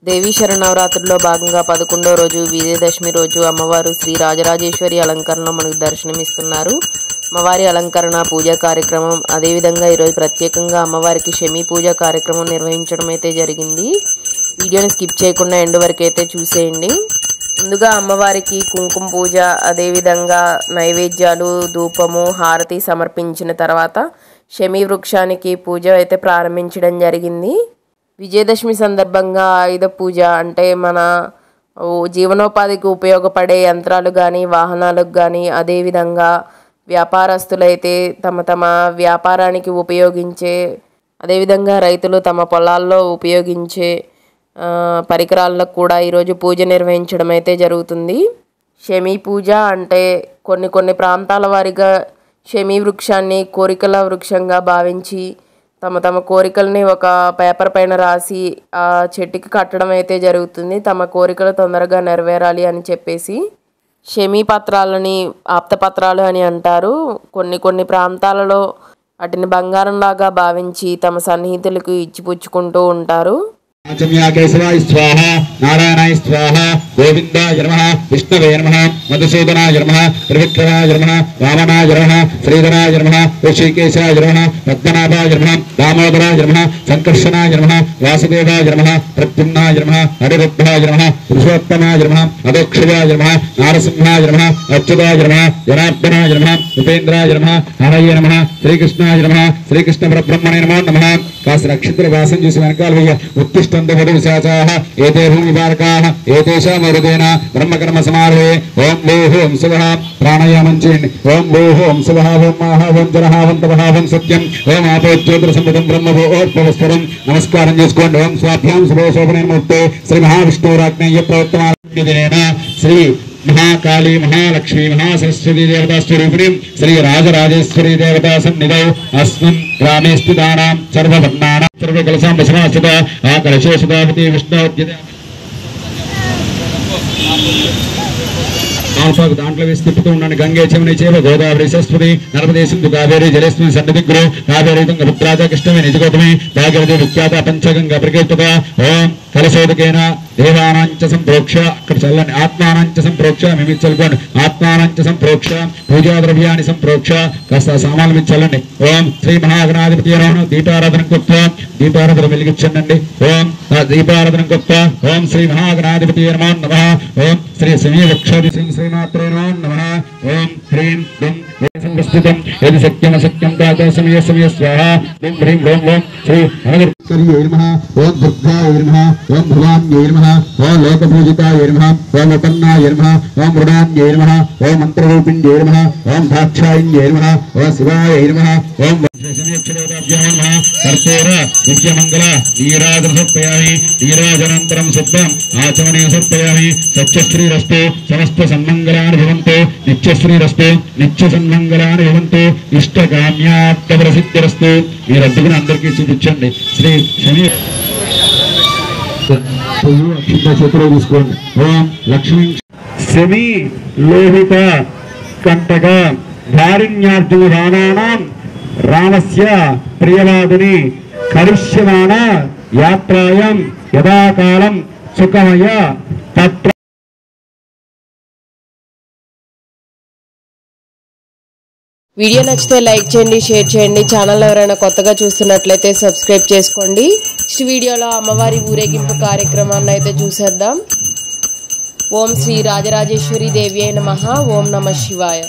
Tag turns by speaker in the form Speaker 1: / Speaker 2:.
Speaker 1: దేవీ శరణవరాత్రుల్లో భాగంగా 11వ రోజు విజయదశమి రోజు అమ్మవారు శ్రీ రాజరాజేశ్వరి అలంకరణలో మనకు దర్శనమిస్తున్నారు. అమ్మవారి అలంకరణ పూజా కార్యక్రమం, అదేవిధంగా ఈరోజు ప్రత్యేకంగా అమ్మవారికి శమీ పూజ కార్యక్రమం నిర్వహించడం అయితే జరిగింది. వీడియోని స్కిప్ చేయకుండా ఎండ్ వరకు అయితే చూసేయండి. ముందుగా అమ్మవారికి కుంకుమ పూజ, అదేవిధంగా నైవేద్యాలు, ధూపము, హారతి సమర్పించిన తర్వాత శమీ వృక్షానికి పూజ అయితే ప్రారంభించడం జరిగింది. విజయదశమి సందర్భంగా ఆయుధ పూజ అంటే మన జీవనోపాధికి ఉపయోగపడే యంత్రాలు కానీ, వాహనాలకు కానీ, అదేవిధంగా వ్యాపారస్తులైతే తమ వ్యాపారానికి ఉపయోగించే, అదేవిధంగా రైతులు తమ పొలాల్లో ఉపయోగించే పరికరాలకు కూడా ఈరోజు పూజ నిర్వహించడం అయితే జరుగుతుంది. శమీ పూజ అంటే కొన్ని ప్రాంతాల వారిగా శమీ వృక్షాన్ని కోరికల వృక్షంగా భావించి తమ కోరికల్ని ఒక పేపర్ పైన రాసి ఆ చెట్టుకి కట్టడం అయితే జరుగుతుంది. తమ కోరికలు తొందరగా నెరవేరాలి అని చెప్పేసి శమీ పత్రాలని ఆప్తపత్రాలు అని అంటారు. కొన్ని ప్రాంతాలలో వాటిని బంగారంలాగా భావించి తమ సన్నిహితులకు ఇచ్చిపుచ్చుకుంటూ ఉంటారు.
Speaker 2: కేశవాయ స్వాహ, నారాయణాయ స్వాహ, గోవిందాయ నమః, విష్ణవే నమః, మధుసూదనాయ నమః, త్రివిక్రమాయ నమః, వామనాయ నమః, శ్రీధరాయ నమః, ఋషికేశాయ నమః, పద్మనాభాయ నమః, దామోదరాయ నమః, సంకర్షణాయ నమః, వాసుదేవాయ నమః, ప్రద్యుమ్నాయ నమః, హరిరుద్ధాయ నమః, పురుషోత్తమాయ నమః, అదోక్షయాయ నమః, నారసింహాయ నమః, అచ్యుతాయ నమః, జనార్దనాయ నమః, ఉపేంద్రాయ నమః, హరయ నమః, శ్రీకృష్ణాయ నమః, శ్రీకృష్ణ పరబ్రహ్మణే నమో నమః. కాస్త నక్షత్ర వాసం చూసి వెనకాల ఏతే భూమిపారకాః ఏతేషాం హృదయేన బ్రహ్మకర్మ సమారోహే. ఓం భూహోం శుభః. ప్రాణాయామం చేయండి. ఓం భూహోం శుభః, ఓం మహా, ఓం జరః, ఓం తపః, ఓం సత్యం, ఓం ఆపోజ్యోతిర సంపదం బ్రహ్మభూర్భువస్వరం. నమస్కారం చేసుకోండి. ఓం స్వాభ్యాం శుభోశోభనే మూర్తే శ్రీ మహావిష్ణురాజ్ఞేయ ప్రవర్తమాన శ్రీ महाकाली महालक्ष्मी महासरस्वती देवता स्वरूपिणी श्री राजराजेश्वरी देवता सन्निधौ अस्मिन् ग्रामे स्थितानां सर्ववर्णानां सर्वकलशां वशमास्थिता आकलशे सदापति विष्णुर्यते दांట్లో వేసి తిప్పుతూ ఉండండి. గంగే చమని చేవ గోదావరి సరస్వతి నర్మదే సింధు కావేరి జలేస్మిన్ సన్నిధిగ్రో కావేరి తుంగ భద్రాజ కృష్ణమే నిజగోతమే భాగవతి విఖ్యాత పంచగంగా ప్రకీర్తిత. ఓం కలశోదకేన దేవానాంచ సంప్రోక్ష, అక్కడ చల్లని ఆత్మానాంచ సంప్రోక్ష, మేము చల్లుకోండి. ఆత్మానాంచ సంప్రోక్ష, పూజా ద్రవ్యాన్ని సంప్రోక్ష, కాస్త సామాన్లు మీద చల్లండి. ఓం శ్రీ మహాగణాధిపతి నమః. దీపారాధన కొత్త దీపారాధన వెలిగించండి. ఓం దీపారాధన కొత్త. ఓం శ్రీ మహాగణాధిపతి నమో నమః. ఓం శ్రీ శమీ వృక్షాది శ్రీమాత్రే నమో నమః. ఓం హ్రీం దుం సంస్థితం యది సత్యం అసత్యం తాత సమయ సమయ స్వాహ. దుం హ్రీం ఓం ఓం శ్రీ హరగర్కర్యై నమః. ఓం దుర్గాయ నమః. ఓం భవాన్యై నమః. ఓం లోకపూజితాయ నమః. ఓం ఉపన్నాయ నమః. ఓం మృడాన్యై నమః. ఓం మంత్రరూపిణ్యై నమః. ఓం దాక్షాయిన్యై నమః. ఓం శివాయ నమః. ఓం కర్పూర నిత్యమంగళ నీరాజన సమర్పయామి. నీరాజనంతరం శుద్ధం ఆచమనీయ సమర్పయామి. సత్యశ్రీరస్తు సమస్త సన్మంగళాని భవంతు. నిత్యశ్రీరస్తు నిత్య సన్మంగళాని భవంతు. ఇష్టకామ్యార్థ ప్రసిద్ధిరస్తు. మీరు అడ్డుకుని అందరికీ చూపించండి. శ్రీ శని చేతిలో తీసుకోండి. ఓం లక్ష్మీ శని లోహిత కంటక ధారిణ్యార్జున రాణానాం రామస్య ప్రియవాదిని కరిష్యమాణ యాత్రాయం యదాకాలం సుఖమయ తత్ర.
Speaker 1: వీడియో నచ్చితే లైక్ చేయండి, షేర్ చేయండి. ఛానల్ ఎవరైనా కొత్తగా చూస్తున్నట్లయితే సబ్స్క్రైబ్ చేసుకోండి. నెక్స్ట్ వీడియోలో అమ్మవారి ఊరేగింపు కార్యక్రమాన్ని అయితే చూసేద్దాం. ఓం శ్రీ రాజరాజేశ్వరి దేవ్యై నమః. ఓం నమః శివాయ.